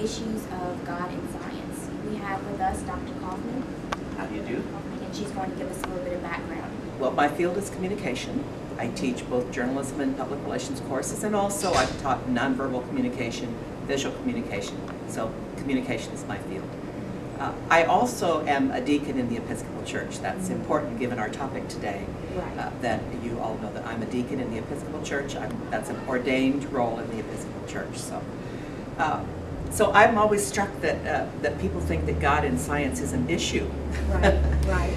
issues of God and science. We have with us Dr. Kaufman. How do you do? And she's going to give us a little bit of background. Well, my field is communication. I teach both journalism and public relations courses, and also I've taught nonverbal communication, visual communication. So communication is my field. I also am a deacon in the Episcopal Church. That's important given our topic today, Right. that you all know that I'm a deacon in the Episcopal Church. That's an ordained role in the Episcopal Church. So I'm always struck that people think that God and science is an issue. Right, right.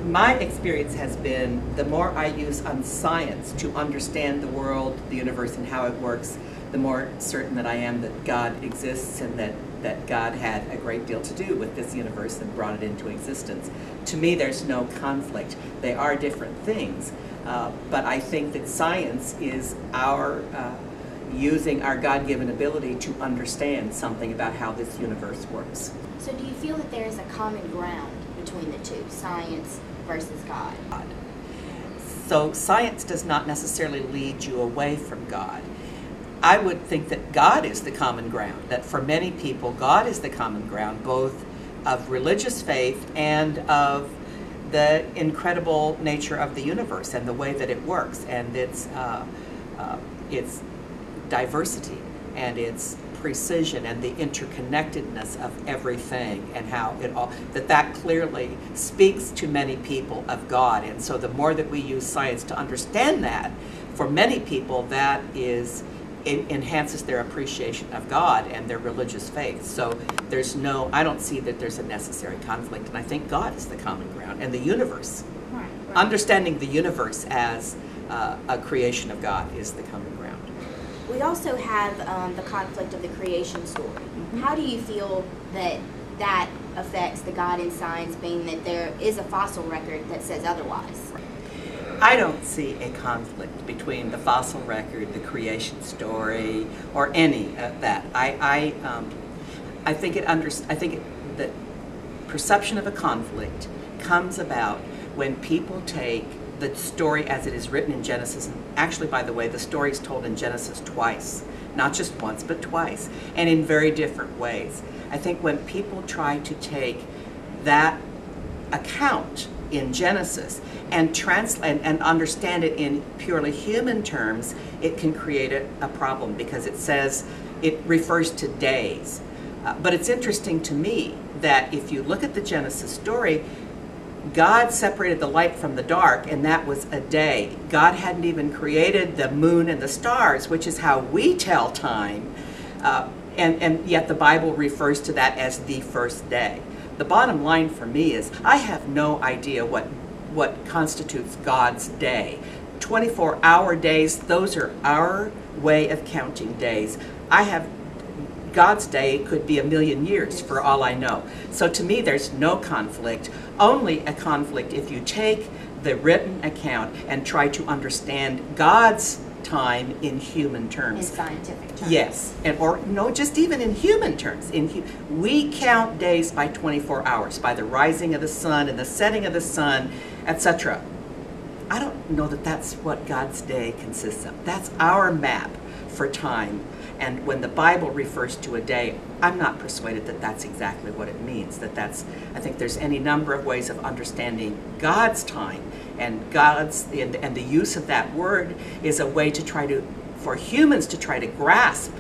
My experience has been the more I use on science to understand the world, the universe, and how it works, the more certain that I am that God exists and that God had a great deal to do with this universe and brought it into existence. To me, there's no conflict. They are different things, but I think that science is our using our God-given ability to understand something about how this universe works. So do you feel that there is a common ground between the two, science versus God? So science does not necessarily lead you away from God. I would think that God is the common ground, that for many people, God is the common ground, both of religious faith and of the incredible nature of the universe and the way that it works, and its diversity and its precision and the interconnectedness of everything, and how it all, that clearly speaks to many people of God. And so the more that we use science to understand that, for many people that is, it enhances their appreciation of God and their religious faith. So I don't see that there's a necessary conflict, and I think God is the common ground, and the universe. Right. Understanding the universe as a creation of God is the common ground. We also have the conflict of the creation story. Mm-hmm. How do you feel that affects the God in science, being that there is a fossil record that says otherwise? I don't see a conflict between the fossil record, the creation story, or any of that. I think the perception of a conflict comes about when people take the story as it is written in Genesis. And actually, by the way, the story is told in Genesis twice, not just once, but twice, and in very different ways. I think when people try to take that account in Genesis and translate and understand it in purely human terms, it can create a problem, because it refers to days. But it's interesting to me that if you look at the Genesis story, God separated the light from the dark, and that was a day. God hadn't even created the moon and the stars, which is how we tell time, and yet the Bible refers to that as the first day. The bottom line for me is I have no idea what constitutes God's day. 24-hour days, those are our way of counting days. God's day could be 1,000,000 years for all I know. So to me, there's no conflict, only a conflict if you take the written account and try to understand God's time in human terms. In scientific terms. Yes, or no, just even in human terms. We count days by 24 hours, by the rising of the sun and the setting of the sun, etc. I don't know that that's what God's day consists of. That's our map for time. And when the Bible refers to a day, I'm not persuaded that that's exactly what it means. I think there's any number of ways of understanding God's time, and and the use of that word is a way for humans to try to grasp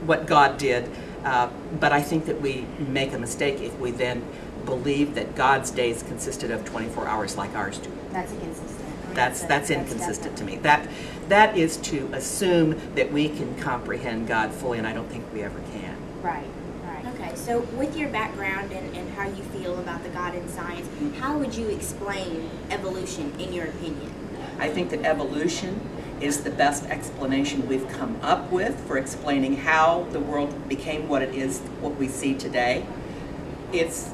what God did. But I think that we make a mistake if we then believe that God's days consisted of 24 hours like ours do. That's inconsistent. That's inconsistent to me. That is to assume that we can comprehend God fully, and I don't think we ever can. Right, right. Okay, so with your background and how you feel about the God in science, how would you explain evolution in your opinion? I think that evolution is the best explanation we've come up with for explaining how the world became what it is, what we see today. It's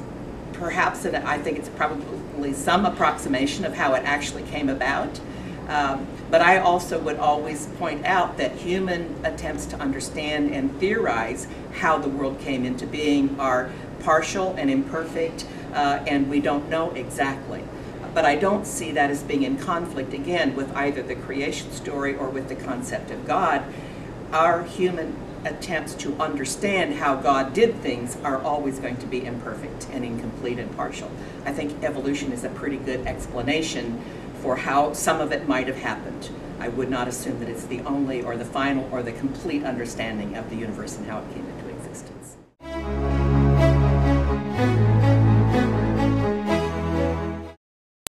perhaps, I think it's probably some approximation of how it actually came about. But I also would always point out that human attempts to understand and theorize how the world came into being are partial and imperfect, and we don't know exactly. But I don't see that as being in conflict, again, with either the creation story or with the concept of God. Our human attempts to understand how God did things are always going to be imperfect and incomplete and partial. I think evolution is a pretty good explanation for how some of it might have happened. I would not assume that it's the only or the final or the complete understanding of the universe and how it came